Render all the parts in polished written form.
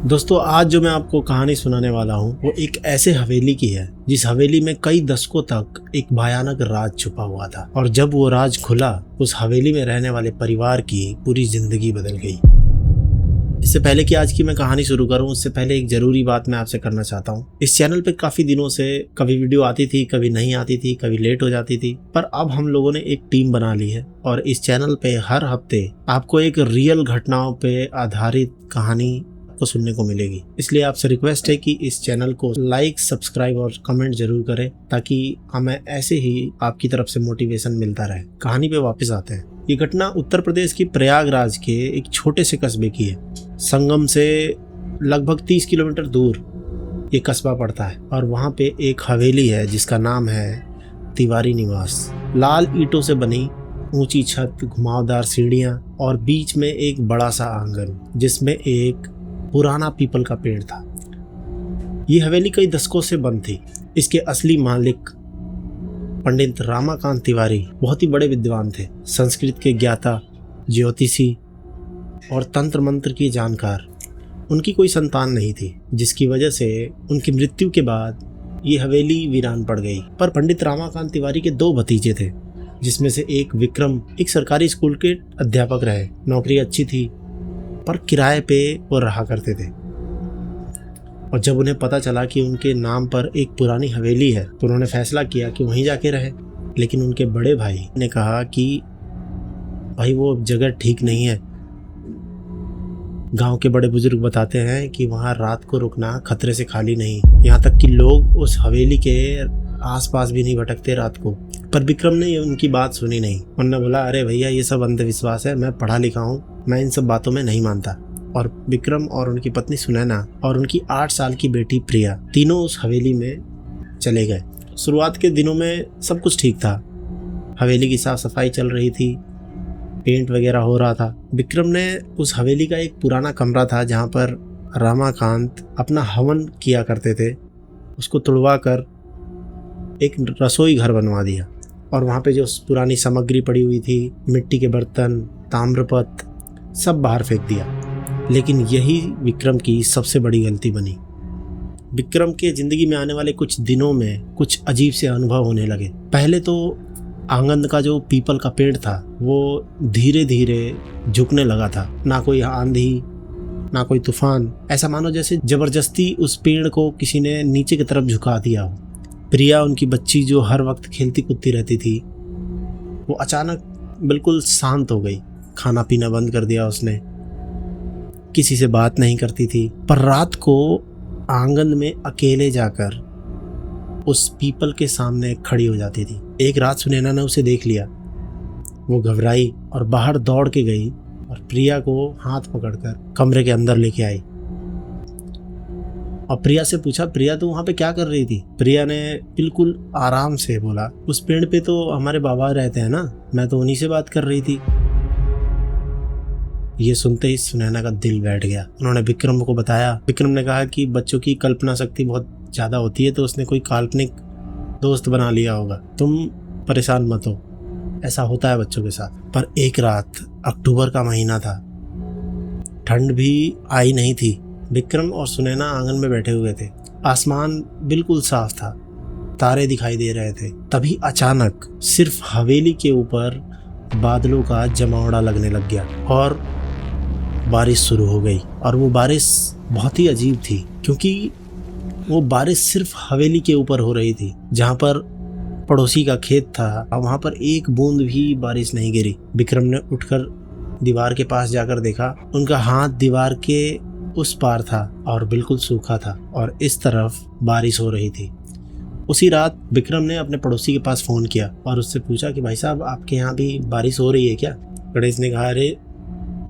दोस्तों आज जो मैं आपको कहानी सुनाने वाला हूँ वो एक ऐसे हवेली की है जिस हवेली में कई दशकों तक एक भयानक राज छुपा हुआ था और जब वो राज खुला उस हवेली में रहने वाले परिवार की पूरी जिंदगी बदल गई। इससे पहले कि आज की मैं कहानी शुरू करूं उससे पहले एक जरूरी बात मैं आपसे करना चाहता हूं। इस चैनल पे काफी दिनों से कभी वीडियो आती थी, कभी नहीं आती थी, कभी लेट हो जाती थी, पर अब हम लोगों ने एक टीम बना ली है और इस चैनल पे हर हफ्ते आपको एक रियल घटनाओं पे आधारित कहानी को सुनने को मिलेगी। इसलिए आपसे रिक्वेस्ट है कि इस चैनल को लाइक, सब्सक्राइब और कमेंट जरूर करें ताकि हमें ऐसे ही आपकी तरफ से मोटिवेशन मिलता रहे। कहानी पे वापस आते हैं। ये घटना उत्तर प्रदेश की प्रयागराज के एक छोटे से कस्बे की है। संगम से लगभग 30 किलोमीटर दूर ये कस्बा पड़ता है और वहाँ पे एक हवेली है जिसका नाम है तिवारी निवास। लाल ईंटों से बनी ऊंची छत, घुमावदार सीढ़ियाँ और बीच में एक बड़ा सा आंगन जिसमें एक पुराना पीपल का पेड़ था। ये हवेली कई दशकों से बंद थी। इसके असली मालिक पंडित रामाकांत तिवारी बहुत ही बड़े विद्वान थे, संस्कृत के ज्ञाता, ज्योतिषी और तंत्र मंत्र की जानकार। उनकी कोई संतान नहीं थी जिसकी वजह से उनकी मृत्यु के बाद ये हवेली वीरान पड़ गई। पर पंडित रामाकांत तिवारी के 2 भतीजे थे जिसमें से एक विक्रम एक सरकारी स्कूल के अध्यापक रहे। नौकरी अच्छी थी पर किराए पे वो रहा करते थे और जब उन्हें पता चला कि उनके नाम पर एक पुरानी हवेली है तो उन्होंने फैसला किया कि वहीं जाके रहे। लेकिन उनके बड़े भाई ने कहा कि भाई वो जगह ठीक नहीं है। गांव के बड़े बुजुर्ग बताते हैं कि वहां रात को रुकना खतरे से खाली नहीं, यहाँ तक कि लोग उस हवेली के आसपास भी नहीं भटकते रात को। पर विक्रम ने उनकी बात सुनी नहीं। उन्होंने बोला, अरे भैया ये सब अंधविश्वास है, मैं पढ़ा लिखा हूँ, मैं इन सब बातों में नहीं मानता। और विक्रम और उनकी पत्नी सुनैना और उनकी 8 साल की बेटी प्रिया तीनों उस हवेली में चले गए। शुरुआत के दिनों में सब कुछ ठीक था। हवेली की साफ सफाई चल रही थी, पेंट वगैरह हो रहा था। विक्रम ने उस हवेली का एक पुराना कमरा था जहाँ पर रामाकांत अपना हवन किया करते थे, उसको तुड़वा कर एक रसोई घर बनवा दिया और वहाँ पे जो पुरानी सामग्री पड़ी हुई थी, मिट्टी के बर्तन, ताम्रपत्र, सब बाहर फेंक दिया। लेकिन यही विक्रम की सबसे बड़ी गलती बनी। विक्रम के जिंदगी में आने वाले कुछ दिनों में कुछ अजीब से अनुभव होने लगे। पहले तो आंगन का जो पीपल का पेड़ था वो धीरे धीरे झुकने लगा था। ना कोई आंधी, ना कोई तूफान, ऐसा मानो जैसे जबरदस्ती उस पेड़ को किसी ने नीचे की तरफ झुका दिया हो। प्रिया, उनकी बच्ची जो हर वक्त खेलती कूदती रहती थी, वो अचानक बिल्कुल शांत हो गई। खाना पीना बंद कर दिया उसने, किसी से बात नहीं करती थी। पर रात को आंगन में अकेले जाकर उस पीपल के सामने खड़ी हो जाती थी। एक रात सुनैना ने उसे देख लिया। वो घबराई और बाहर दौड़ के गई और प्रिया को हाथ पकड़कर कमरे के अंदर लेके आई और प्रिया से पूछा, प्रिया तू वहाँ पे क्या कर रही थी? प्रिया ने बिल्कुल आराम से बोला, उस पेड़ पे तो हमारे बाबा रहते हैं ना, मैं तो उन्हीं से बात कर रही थी। ये सुनते ही सुनैना का दिल बैठ गया। उन्होंने विक्रम को बताया। विक्रम ने कहा कि बच्चों की कल्पना शक्ति बहुत ज़्यादा होती है तो उसने कोई काल्पनिक दोस्त बना लिया होगा, तुम परेशान मत हो, ऐसा होता है बच्चों के साथ। पर एक रात, अक्टूबर का महीना था, ठंड भी आई नहीं थी। विक्रम और सुनैना आंगन में बैठे हुए थे। आसमान बिल्कुल साफ था, तारे दिखाई दे रहे थे। तभी अचानक सिर्फ हवेली के ऊपर बादलों का जमावड़ा लगने लग गया और बारिश शुरू हो गई। और वो बारिश बहुत ही अजीब थी क्योंकि वो बारिश सिर्फ हवेली के ऊपर हो रही थी। जहाँ पर पड़ोसी का खेत था वहाँ पर एक बूंद भी बारिश नहीं गिरी। विक्रम ने उठकर दीवार के पास जाकर देखा, उनका हाथ दीवार के उस पार था और बिल्कुल सूखा था और इस तरफ बारिश हो रही थी। उसी रात विक्रम ने अपने पड़ोसी के पास फ़ोन किया और उससे पूछा कि भाई साहब आपके यहाँ भी बारिश हो रही है क्या? गणेश ने कहा, अरे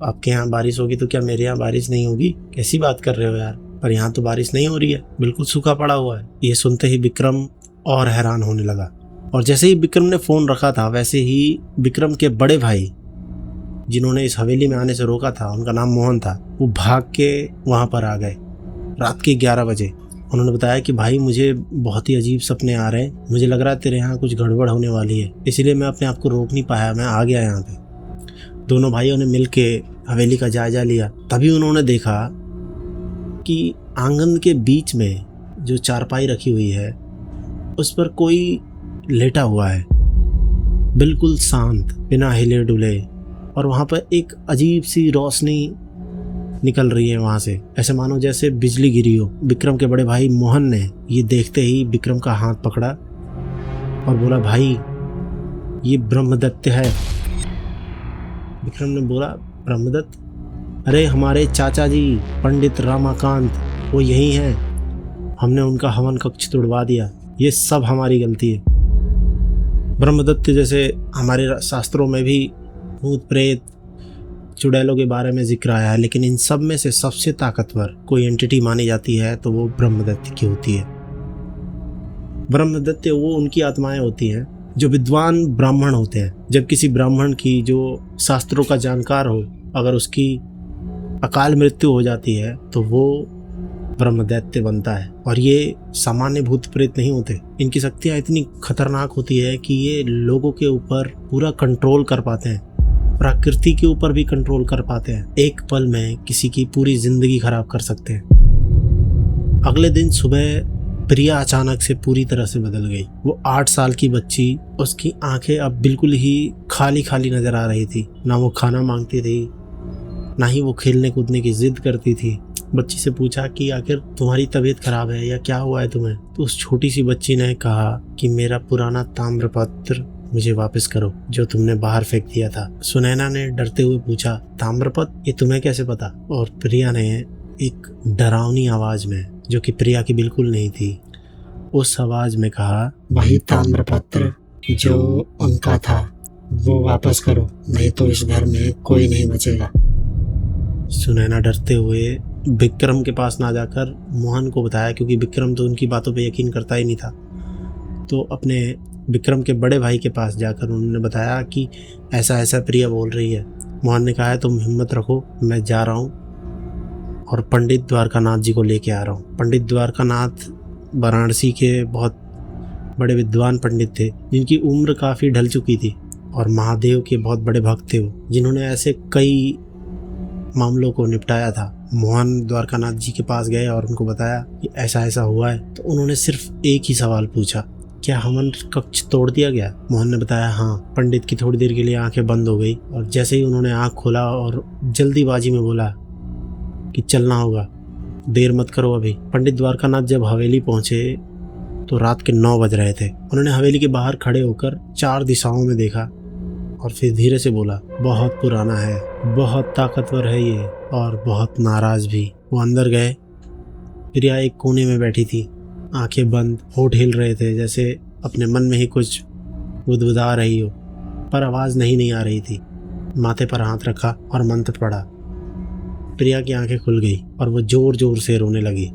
आपके यहाँ बारिश होगी तो क्या मेरे यहाँ बारिश नहीं होगी? कैसी बात कर रहे हो यार, पर यहाँ तो बारिश नहीं हो रही है, बिल्कुल सूखा पड़ा हुआ है। ये सुनते ही विक्रम और हैरान होने लगा और जैसे ही विक्रम ने फ़ोन रखा था वैसे ही विक्रम के बड़े भाई जिन्होंने इस हवेली में आने से रोका था, उनका नाम मोहन था, वो भाग के वहाँ पर आ गए रात के 11 बजे। उन्होंने बताया कि भाई मुझे बहुत ही अजीब सपने आ रहे हैं, मुझे लग रहा है तेरे यहाँ कुछ गड़बड़ होने वाली है, इसलिए मैं अपने आप को रोक नहीं पाया, मैं आ गया यहाँ पे। दोनों भाइयों ने मिलके हवेली का जायजा लिया। तभी उन्होंने देखा कि आंगन के बीच में जो चारपाई रखी हुई है उस पर कोई लेटा हुआ है, बिल्कुल शांत, बिना हिले डुले। और वहाँ पर एक अजीब सी रोशनी निकल रही है वहाँ से, ऐसे मानो जैसे बिजली गिरी हो। विक्रम के बड़े भाई मोहन ने ये देखते ही विक्रम का हाथ पकड़ा और बोला, भाई ये ब्रह्मदत्त है। विक्रम ने बोला, ब्रह्मदत्त? अरे हमारे चाचा जी पंडित रमाकांत, वो यही हैं। हमने उनका हवन कक्ष तोड़वा दिया, ये सब हमारी गलती है। ब्रह्मदत्त जैसे हमारे शास्त्रों में भी भूत प्रेत चुड़ैलों के बारे में जिक्र आया है, लेकिन इन सब में से सबसे ताकतवर कोई एंटिटी मानी जाती है तो वो ब्रह्मदत्त की होती है। ब्रह्मदत्त वो उनकी आत्माएं होती हैं जो विद्वान ब्राह्मण होते हैं। जब किसी ब्राह्मण की जो शास्त्रों का जानकार हो, अगर उसकी अकाल मृत्यु हो जाती है तो वो ब्रह्मदैत्य बनता है। और ये सामान्य भूत प्रेत नहीं होते, इनकी शक्तियाँ इतनी खतरनाक होती है कि ये लोगों के ऊपर पूरा कंट्रोल कर पाते हैं, प्रकृति के ऊपर भी कंट्रोल कर पाते हैं। एक पल में किसी की पूरी जिंदगी खराब कर सकते हैं। अगले दिन सुबह प्रिया अचानक से पूरी तरह से बदल गई। वो 8 साल की बच्ची, उसकी आंखें अब बिल्कुल ही खाली खाली नजर आ रही थी। ना वो खाना मांगती थी, ना ही वो खेलने कूदने की जिद करती थी। बच्ची से पूछा कि आखिर तुम्हारी तबीयत खराब है या क्या हुआ है तुम्हें? तो उस छोटी सी बच्ची ने कहा कि मेरा पुराना ताम्रपत्र मुझे वापस करो जो तुमने बाहर फेंक दिया था। सुनैना ने डरते हुए पूछा, ताम्रपत्र? ये तुम्हें कैसे पता? और प्रिया ने एक डरावनी आवाज में, जो कि प्रिया की बिल्कुल नहीं थी, उस आवाज में कहा, वही ताम्रपत्र जो उनका था वो वापस करो, नहीं तो इस घर में कोई नहीं बचेगा। सुनैना डरते हुए विक्रम के पास ना जाकर मोहन को बताया, क्योंकि विक्रम तो उनकी बातों पे यकीन करता ही नहीं था। तो अपने विक्रम के बड़े भाई के पास जाकर उन्होंने बताया कि ऐसा ऐसा प्रिया बोल रही है। मोहन ने कहा है तुम हिम्मत रखो, मैं जा रहा हूँ और पंडित द्वारकानाथ जी को लेके आ रहा हूँ। पंडित द्वारकानाथ वाराणसी के बहुत बड़े विद्वान पंडित थे, जिनकी उम्र काफ़ी ढल चुकी थी और महादेव के बहुत बड़े भक्त थे वो, जिन्होंने ऐसे कई मामलों को निपटाया था। मोहन द्वारकानाथ जी के पास गए और उनको बताया कि ऐसा ऐसा हुआ है। तो उन्होंने सिर्फ एक ही सवाल पूछा, क्या हवन कक्ष तोड़ दिया गया? मोहन ने बताया हाँ। पंडित की थोड़ी देर के लिए आंखें बंद हो गई और जैसे ही उन्होंने आंख खोला और जल्दीबाजी में बोला कि चलना होगा, देर मत करो अभी। पंडित द्वारकानाथ जब हवेली पहुंचे तो रात के 9 बज रहे थे। उन्होंने हवेली के बाहर खड़े होकर 4 दिशाओं में देखा और फिर धीरे से बोला, बहुत पुराना है, बहुत ताकतवर है ये और बहुत नाराज भी। वो अंदर गए। प्रिया एक कोने में बैठी थी, आंखें बंद, होठ हिल रहे थे, जैसे अपने मन में ही कुछ गुदगुदा रही हो, पर आवाज़ नहीं आ रही थी। माथे पर हाथ रखा और मंत्र पढ़ा। प्रिया की आंखें खुल गई और वो जोर जोर से रोने लगी।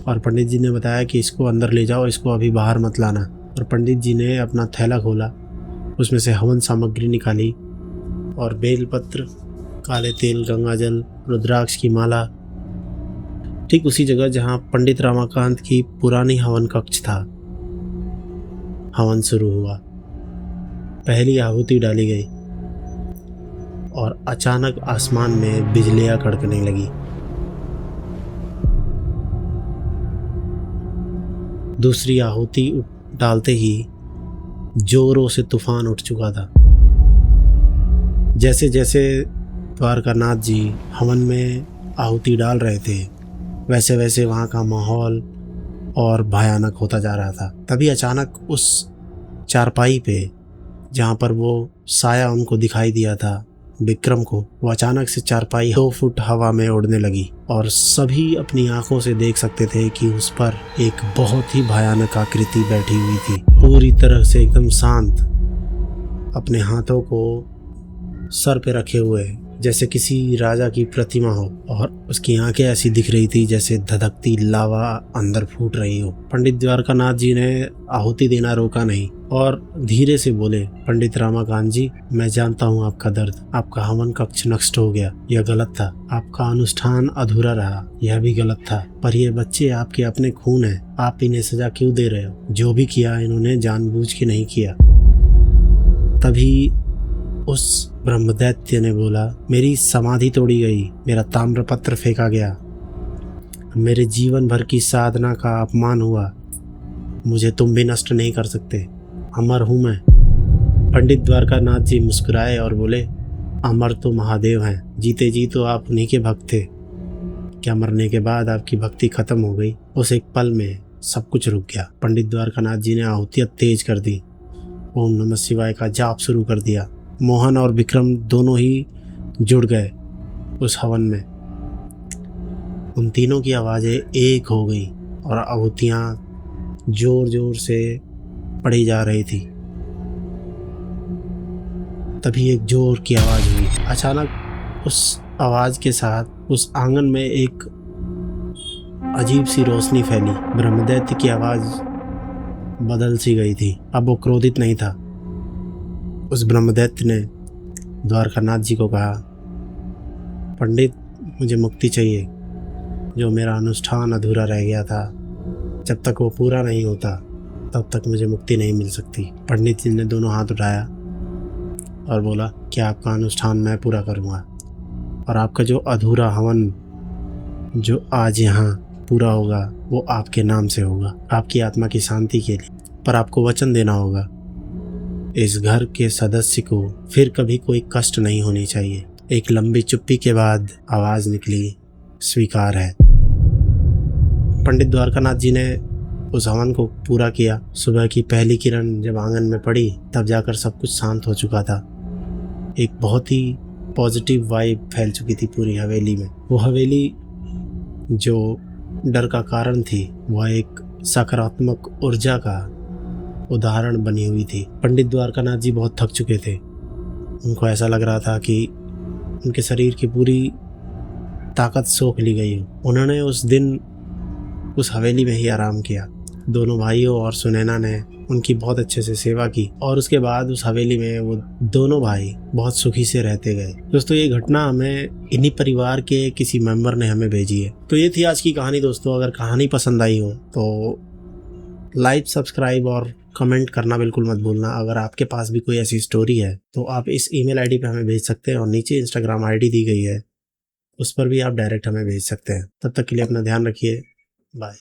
और पंडित जी ने बताया कि इसको अंदर ले जाओ, इसको अभी बाहर मत लाना। और पंडित जी ने अपना थैला खोला, उसमें से हवन सामग्री निकाली और बेलपत्र, काले तेल, गंगाजल, रुद्राक्ष की माला। ठीक उसी जगह जहां पंडित रमाकांत की पुरानी हवन कक्ष था, हवन शुरू हुआ। पहली आहुति डाली गई और अचानक आसमान में बिजलियां कड़कने लगी। दूसरी आहुति डालते ही जोरों से तूफान उठ चुका था। जैसे जैसे द्वारकानाथ जी हवन में आहुति डाल रहे थे, वैसे वैसे वहाँ का माहौल और भयानक होता जा रहा था। तभी अचानक उस चारपाई पे, जहाँ पर वो साया उनको दिखाई दिया था विक्रम को, वो अचानक से चारपाई 2 फुट हवा में उड़ने लगी और सभी अपनी आंखों से देख सकते थे कि उस पर एक बहुत ही भयानक आकृति बैठी हुई थी, पूरी तरह से एकदम शांत, अपने हाथों को सर पे रखे हुए, जैसे किसी राजा की प्रतिमा हो, और उसकी आंखें ऐसी दिख रही थी जैसे धधकती लावा अंदर फूट रही हो। पंडित द्वारकानाथ जी ने आहुति देना रोका नहीं और धीरे से बोले, पंडित रमाकांत जी, मैं जानता हूँ आपका दर्द, आपका हवन कक्ष नष्ट हो गया, यह गलत था, आपका अनुष्ठान अधूरा रहा, यह भी गलत था, पर ये बच्चे आपके अपने खून हैं, आप इन्हें सजा क्यों दे रहे हो? जो भी किया इन्होंने जानबूझ के नहीं किया। तभी उस ब्रह्मदैत्य ने बोला, मेरी समाधि तोड़ी गई, मेरा ताम्रपत्र फेंका गया, मेरे जीवन भर की साधना का अपमान हुआ। मुझे तुम भी नष्ट नहीं कर सकते, अमर हूँ मैं। पंडित द्वारकानाथ जी मुस्कुराए और बोले, अमर तो महादेव हैं, जीते जी तो आप उन्हीं के भक्त थे। क्या मरने के बाद आपकी भक्ति खत्म हो गई? उस एक पल में सब कुछ रुक गया। पंडित द्वारकानाथ जी ने आहुतियाँ तेज कर दी, ओम नमः शिवाय का जाप शुरू कर दिया। मोहन और विक्रम दोनों ही जुड़ गए उस हवन में। उन तीनों की आवाज़ें एक हो गई और आहुतियाँ जोर जोर से पड़ी जा रही थी। तभी एक जोर की आवाज़ हुई। अचानक उस आवाज़ के साथ उस आंगन में एक अजीब सी रोशनी फैली। ब्रह्मदैत्य की आवाज़ बदल सी गई थी। अब वो क्रोधित नहीं था। उस ब्रह्मदैत्य ने द्वारकानाथ जी को कहा, पंडित, मुझे मुक्ति चाहिए। जो मेरा अनुष्ठान अधूरा रह गया था, जब तक वो पूरा नहीं होता तब तक मुझे मुक्ति नहीं मिल सकती। पंडित जी ने दोनों हाथ उठाया और बोला कि आपका अनुष्ठान मैं पूरा करूँगा और आपका जो अधूरा हवन जो आज यहाँ पूरा होगा वो आपके नाम से होगा, आपकी आत्मा की शांति के लिए। पर आपको वचन देना होगा, इस घर के सदस्य को फिर कभी कोई कष्ट नहीं होनी चाहिए। एक लंबी चुप्पी के बाद आवाज़ निकली, स्वीकार है। पंडित द्वारकानाथ जी ने उस हवन को पूरा किया। सुबह की पहली किरण जब आंगन में पड़ी तब जाकर सब कुछ शांत हो चुका था। एक बहुत ही पॉजिटिव वाइब फैल चुकी थी पूरी हवेली में। वो हवेली जो डर का कारण थी वह एक सकारात्मक ऊर्जा का उदाहरण बनी हुई थी। पंडित द्वारकानाथ जी बहुत थक चुके थे। उनको ऐसा लग रहा था कि उनके शरीर की पूरी ताकत सोख ली गई हो। उन्होंने उस दिन उस हवेली में ही आराम किया। दोनों भाइयों और सुनैना ने उनकी बहुत अच्छे से सेवा की और उसके बाद उस हवेली में वो दोनों भाई बहुत सुखी से रहते गए। दोस्तों, ये घटना हमें इन्हीं परिवार के किसी मेंबर ने हमें भेजी है। तो ये थी आज की कहानी। दोस्तों, अगर कहानी पसंद आई हो तो लाइक, सब्सक्राइब और कमेंट करना बिल्कुल मत भूलना। अगर आपके पास भी कोई ऐसी स्टोरी है तो आप इस ईमेल आईडी पे हमें भेज सकते हैं और नीचे इंस्टाग्राम आईडी दी गई है, उस पर भी आप डायरेक्ट हमें भेज सकते हैं। तब तक के लिए अपना ध्यान रखिए। बाय।